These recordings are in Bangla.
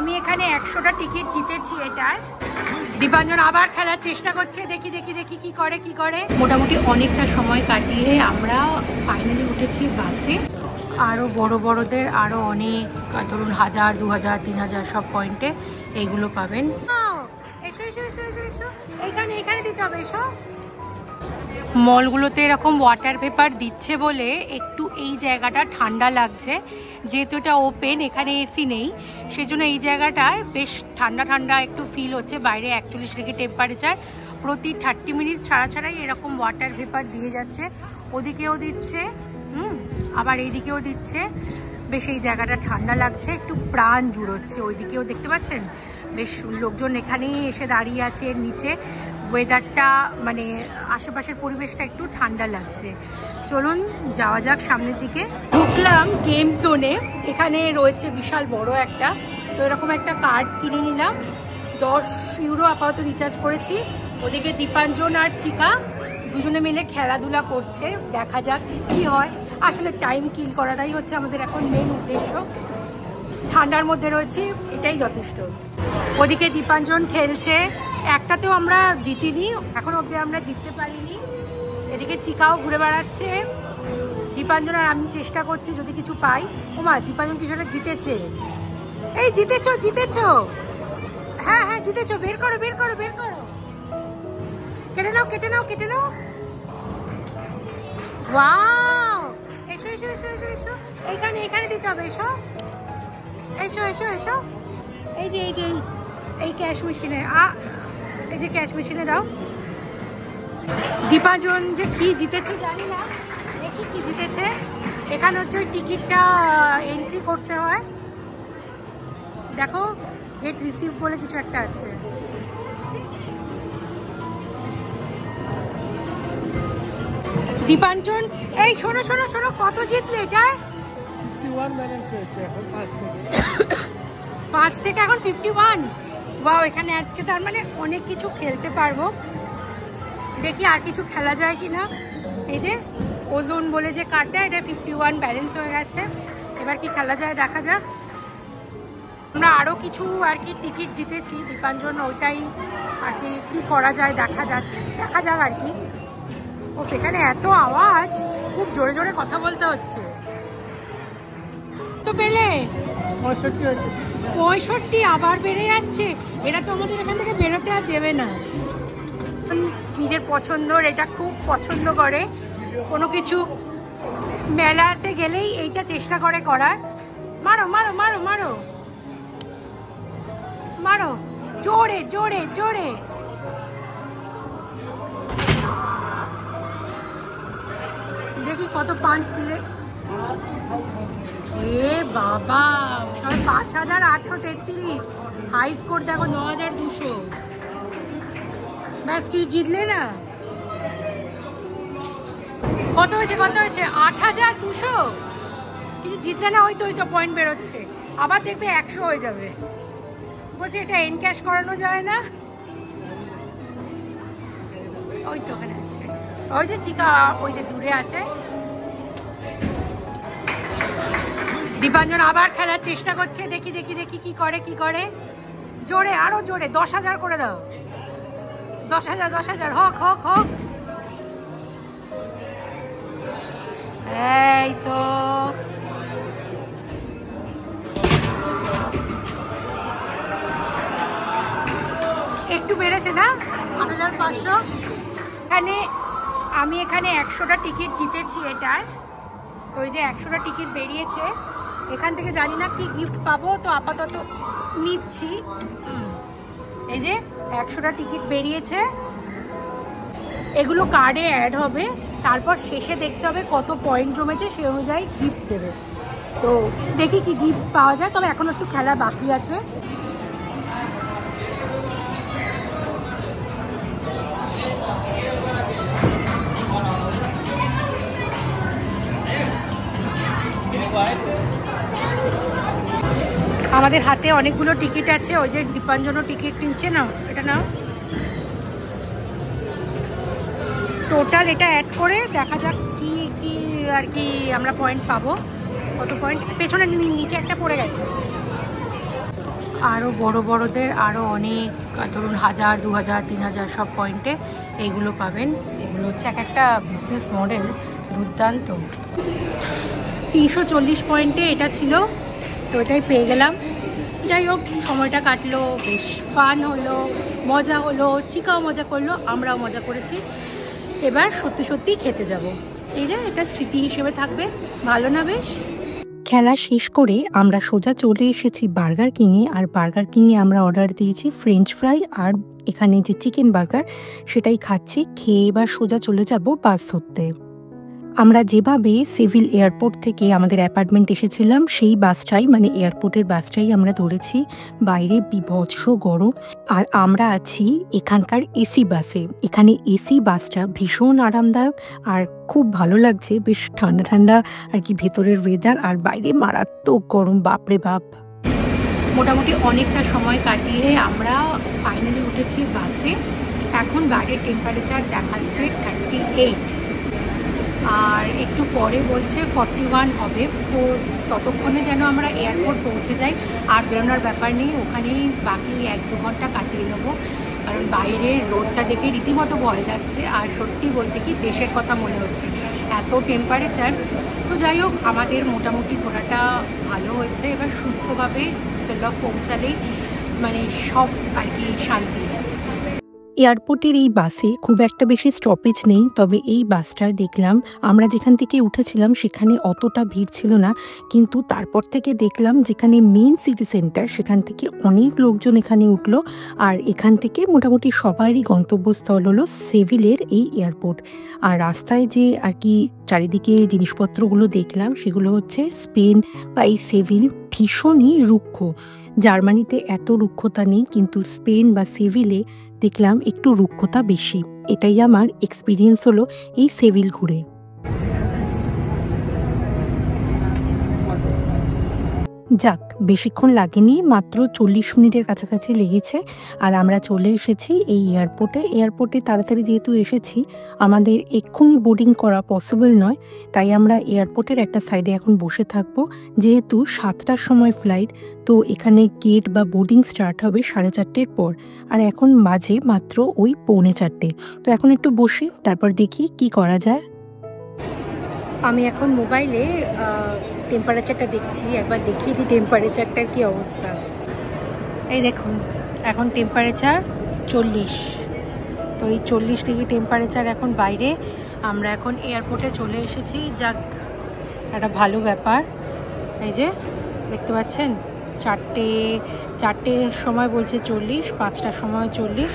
আমি এখানে 100টা টিকিট জিতেছি এটার। দীপাঞ্জন আবার খেলার চেষ্টা করছে, দেখি দেখি দেখি কি করে। মোটামুটি অনেকটা সময় কাটিয়ে আমরা ফাইনালি উঠেছি বাসে। আরও বড়দের আরও অনেক, ধরুন 1000, 2000, 3000 সব পয়েন্টে এইগুলো পাবেন। এসো এসো এসো এসো এসো, এইখানে দিতে হবে, এসো। মলগুলোতে এরকম ওয়াটার পেপার দিচ্ছে বলে একটু এই জায়গাটা ঠান্ডা লাগছে, যেহেতু এটা ওপেন, এখানে এসি নেই, সেজন্য এই জায়গাটায় বেশ ঠান্ডা ঠান্ডা একটু ফিল হচ্ছে। বাইরে 41 ডিগ্রি টেম্পারেচার, প্রতি 30 মিনিট ছাড়াই এরকম ওয়াটার পেপার দিয়ে যাচ্ছে। ওদিকেও দিচ্ছে, আবার এইদিকেও দিচ্ছে। বেশ এই জায়গাটা ঠান্ডা লাগছে, একটু প্রাণ জুড়োচ্ছে। ওইদিকেও দেখতে পাচ্ছেন বেশ লোকজন এখানেই এসে দাঁড়িয়ে আছে নিচে। ওয়েদারটা মানে আশেপাশের পরিবেশটা একটু ঠান্ডা লাগছে। চলুন যাওয়া যাক সামনের দিকে। ঢুকলাম গেম জোনে, এখানে রয়েছে বিশাল বড় একটা, তো এরকম একটা কার্ড কিনে নিলাম। 10 ইউরো আপাতত রিচার্জ করেছি। ওদিকে দীপাঞ্জন আর চিকা দুজনে মিলে খেলাধুলা করছে, দেখা যাক কি হয়। আসলে টাইম কিল করাটাই হচ্ছে আমাদের এখন মেন উদ্দেশ্য। ঠান্ডার মধ্যে রয়েছি, এটাই যথেষ্ট। ওদিকে দীপাঞ্জন খেলছে, একটাতেও আমরা জিতিনি, এখন অবধি আমরা জিততে পারিনি। এদিকে চিকাও ঘুরে বেড়াচ্ছে, দীপাঞ্জন আর আমি চেষ্টা করছি যদি কিছু পাই। ওমা, দীপাঞ্জন কিছুটা জিতেছে। এই জিতেছো, হ্যাঁ জিতেছো, বের করো। কেটে নাও। ওয়াও, এসো এইখানে দিতে হবে, এসো। এই যে এই ক্যাশ মেশিনে, এই যে ক্যাশ মেশিনে দাও। দীপাঞ্জন যে কি জিতেছে জানি না, দেখি কি জিতেছে। এখানে হচ্ছে ওই টিকিটটা এন্ট্রি করতে হয়, দেখো গেট রিসিভ বলে কিছু একটা আছে। দীপাঞ্জন, এই শোনো, কত জিতলে এটা? 51 ব্যালেন্স হয়েছে এখন 5 থেকে এখন 51। ওয়াও, এখানে আজকে তার মানে অনেক কিছু খেলতে পারবো। দেখি আর কিছু খেলা যায় কিনা। এই যে ওজন বলে যে কার্ডটা, এটা 51 ব্যালেন্স হয়ে গেছে। এবার কি খেলা যায় দেখা যাক। আমরা আরও কিছু আর কি টিকিট জিতেছি, দীপাঞ্জন ওইটাই আর কি করা যায় দেখা যাক আর কি। ও সেখানে এত আওয়াজ, খুব জোরে কথা বলতে হচ্ছে। তো পেলে 65 আবার বেড়ে যাচ্ছে। এটা তো আমাদের এখান থেকে বেরোতে আর দেবে না। নিজের পছন্দর এটা খুব পছন্দ করে, কোনো কিছু মেলাতে গেলেই এইটা চেষ্টা করে করার। মারো জোরে। দেখি কত পাঁচ দিলে। এ বাবা, 5833, হাই স্কোর দেখো 9200। ব্যাস, কিছু জিতলে না। কত হয়েছে 8200। কিছু জিতলে না, ওই তো পয়েন্ট বেরোচ্ছে। আবার দেখবে 100 হয়ে যাবে। বলছে এটা এনক্যাশ করানো যায় না। ওই তো ওখানে আছে, ওই যে চিকা ওই যে দূরে আছে। দীপাঞ্জন আবার খেলার চেষ্টা করছে, দেখি দেখি কি করে। জোরে, আরো জোরে, 10,000 করে দাও। 10,000 হোক। এই তো একটু বেড়েছে না, 8,500। আমি এখানে 100টা টিকিট জিতেছি এটার। তো এই যে 100টা টিকিট বেরিয়েছে, এখান থেকে জানি না কি গিফট পাবো, তো আপাতত নিচ্ছি। এই যে 100টা টিকিট বেরিয়েছে, এগুলো কার্ডে অ্যাড হবে, তারপর শেষে দেখতে হবে কত পয়েন্ট জমেছে, সেই অনুযায়ী গিফট দেবে। তো দেখি কি গিফট পাওয়া যায়, তবে এখন একটু খেলা বাকি আছে। আমাদের হাতে অনেকগুলো টিকিট আছে, ওই যে দীপাঞ্জনও টিকিট কিনছে না, এটা নাও। টোটাল এটা অ্যাড করে দেখা যাক কি আর কি আমরা পয়েন্ট পাবো, কত পয়েন্ট। পেছনে নিচে একটা পড়ে গেছে। আরও বড়দের আরও অনেক, ধরুন 1000, 2000, 3000 সব পয়েন্টে এইগুলো পাবেন। এগুলো হচ্ছে এক একটা বিজনেস মডেল, দুর্দান্ত। 340 পয়েন্টে এটা ছিল, তো এটাই পেয়ে গেলাম। যাই হোক, সময়টা কাটলো, বেশ ফান হলো, মজা হলো, চিকাও মজা করলো, আমরাও মজা করেছি। এবার সত্যি খেতে যাব। এই যে এটা স্মৃতি হিসেবে থাকবে, ভালো না বেশ? খেলা শেষ করে আমরা সোজা চলে এসেছি বার্গার কিংয়ে। আর বার্গার কিংয়ে আমরা অর্ডার দিয়েছি ফ্রেঞ্চ ফ্রাই আর এখানে যে চিকেন বার্গার সেটাই খাচ্ছি। খেয়ে এবার সোজা চলে যাব বাস ধরতে। আমরা যেভাবে সিভিল এয়ারপোর্ট থেকে আমাদের অ্যাপার্টমেন্ট এসেছিলাম সেই বাসটাই, মানে এয়ারপোর্টের বাসটাই আমরা ধরেছি। বাইরে বিভৎস গরম, আর আমরা আছি এখানকার এসি বাসে। এখানে এসি বাসটা ভীষণ আরামদায়ক আর খুব ভালো লাগছে, বেশ ঠান্ডা ঠান্ডা আর কি ভেতরের ওয়েদার, আর বাইরে মারাত্মক গরম, বাপরে বাপ। মোটামুটি অনেকটা সময় কাটিয়ে আমরা ফাইনালি উঠেছি বাসে। এখন বাইরের টেম্পারেচার দেখাচ্ছে 38, আর একটু পরে বলছে 41 হবে। তো ততক্ষণে যেন আমরা এয়ারপোর্ট পৌঁছে যাই, আর বেরোনোর ব্যাপার নেই, ওখানেই বাকি 1-2 ঘন্টা কাটিয়ে নেবো। কারণ বাইরের রোদটা দেখে রীতিমতো ভয় লাগছে, আর সত্যি বলতে কি দেশের কথা মনে হচ্ছে, এত টেম্পারেচার। তো যাই হোক, আমাদের মোটামুটি ঘোরাটা ভালো হয়েছে। এবার সুস্থভাবে সেলফ পৌঁছালেই মানে সব আর কি শান্তি। এয়ারপোর্টের এই বাসে খুব একটা বেশি স্টপেজ নেই, তবে এই বাসটায় দেখলাম আমরা যেখান থেকে উঠেছিলাম সেখানে অতটা ভিড় ছিল না, কিন্তু তারপর থেকে দেখলাম যেখানে মেন সিটি সেন্টার সেখান থেকে অনেক লোকজন এখানে উঠলো। আর এখান থেকে মোটামুটি সবারই গন্তব্যস্থল হলো সেভিলের এই এয়ারপোর্ট। আর রাস্তায় যে আর কি চারিদিকে জিনিসপত্রগুলো দেখলাম সেগুলো হচ্ছে স্পেন বা এই সেভিল ভীষণই রুক্ষ। জার্মানিতে এত রুক্ষতা নেই, কিন্তু স্পেন বা সেভিলে দেখলাম একটু রুক্ষতা বেশি। এটাই আমার এক্সপিরিয়েন্স হলো এই সেভিল ঘুরে। যাক, বেশিক্ষণ লাগেনি, মাত্র 40 মিনিটের কাছাকাছি লেগেছে। আর আমরা চলে এসেছি এই এয়ারপোর্টে তাড়াতাড়ি যেহেতু এসেছি, আমাদের এক্ষুনি বোর্ডিং করা পসিবল নয়, তাই আমরা এয়ারপোর্টের একটা সাইডে এখন বসে থাকবো। যেহেতু 7টার সময় ফ্লাইট, তো এখানে গেট বা বোর্ডিং স্টার্ট হবে 4:30 পর, আর এখন বাজে মাত্র ওই 3:45। তো এখন একটু বসি, তারপর দেখি কি করা যায়। আমি এখন মোবাইলে টেম্পারেচারটা দেখছি, একবার দেখিয়ে দিই টেম্পারেচারটার কী অবস্থা। এই দেখুন, এখন টেম্পারেচার 40। তো এই 40 ডিগ্রি টেম্পারেচার এখন বাইরে। আমরা এখন এয়ারপোর্টে চলে এসেছি, যাক একটা ভালো ব্যাপার। এই যে দেখতে পাচ্ছেন, 4টে সময় বলছে 40, 5টার সময় 40,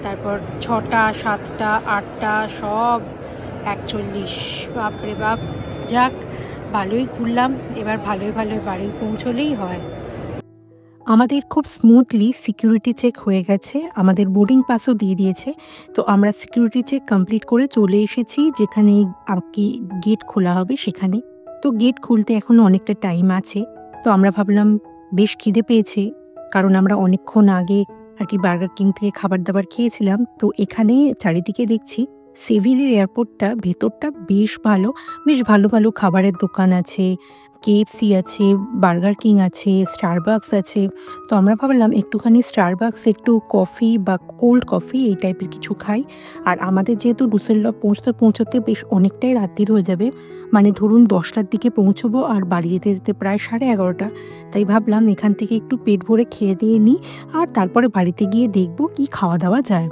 তারপর 6টা, 7টা, 8টা সব 41। বাপরে বাপ, যাক ভালোই ঘুরলাম, এবার ভালোই বাড়ি পৌঁছলেই হয়। আমাদের খুব স্মুথলি সিকিউরিটি চেক হয়ে গেছে, আমাদের বোর্ডিং পাসও দিয়ে দিয়েছে। তো আমরা সিকিউরিটি চেক কমপ্লিট করে চলে এসেছি যেখানে আর কি গেট খোলা হবে সেখানে। তো গেট খুলতে এখনও অনেকটা টাইম আছে। তো আমরা ভাবলাম বেশ খিদে পেয়েছে, কারণ আমরা অনেকক্ষণ আগে আর কি বার্গার কিং থেকে খাবার দাবার খেয়েছিলাম। তো এখানে চারিদিকে দেখছি সেভিলের এয়ারপোর্টটা ভেতরটা বেশ ভালো খাবারের দোকান আছে, KFC আছে, বার্গার কিং আছে, স্টারবাকস আছে। তো আমরা ভাবলাম একটুখানি স্টারবাকস, একটু কফি বা কোল্ড কফি এই টাইপের কিছু খাই। আর আমাদের যেহেতু ডুসেলডর্ফ পৌঁছতে বেশ অনেকটাই রাত্রির হয়ে যাবে, মানে ধরুন 10টার দিকে পৌঁছবো, আর বাড়ি যেতে প্রায় 11:30। তাই ভাবলাম এখান থেকে একটু পেট ভরে খেয়ে দিয়ে নিই, আর তারপরে বাড়িতে গিয়ে দেখবো কি খাওয়া দাওয়া যায়।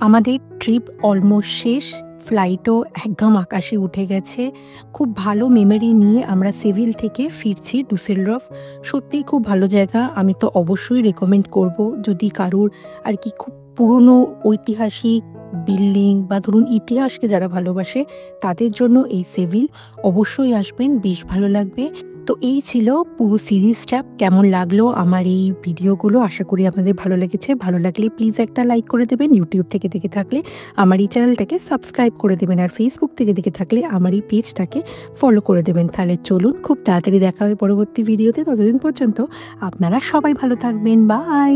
আমাদের ট্রিপ অলমোস্ট শেষ, ফ্লাইটও একদম আকাশে উঠে গেছে। খুব ভালো মেমোরি নিয়ে আমরা সেভিল থেকে ফিরছি ডুসেলডর্ফ। সত্যিই খুব ভালো জায়গা, আমি তো অবশ্যই রেকমেন্ড করব। যদি কারোর আর কি খুব পুরনো ঐতিহাসিক বিল্ডিং বা ধরুন ইতিহাসকে যারা ভালোবাসে, তাদের জন্য এই সেভিল অবশ্যই আসবেন, বেশ ভালো লাগবে। তো এই ছিল পুরো সিরিজটা। কেমন লাগলো আমার এই ভিডিওগুলো, আশা করি আপনাদের ভালো লেগেছে। ভালো লাগলে প্লিজ একটা লাইক করে দেবেন। ইউটিউব থেকে দেখে থাকলে আমার এই চ্যানেলটাকে সাবস্ক্রাইব করে দেবেন, আর ফেসবুক থেকে দেখে থাকলে আমার এই পেজটাকে ফলো করে দেবেন। তাহলে চলুন, খুব তাড়াতাড়ি দেখা হবে পরবর্তী ভিডিওতে। ততদিন পর্যন্ত আপনারা সবাই ভালো থাকবেন, বাই।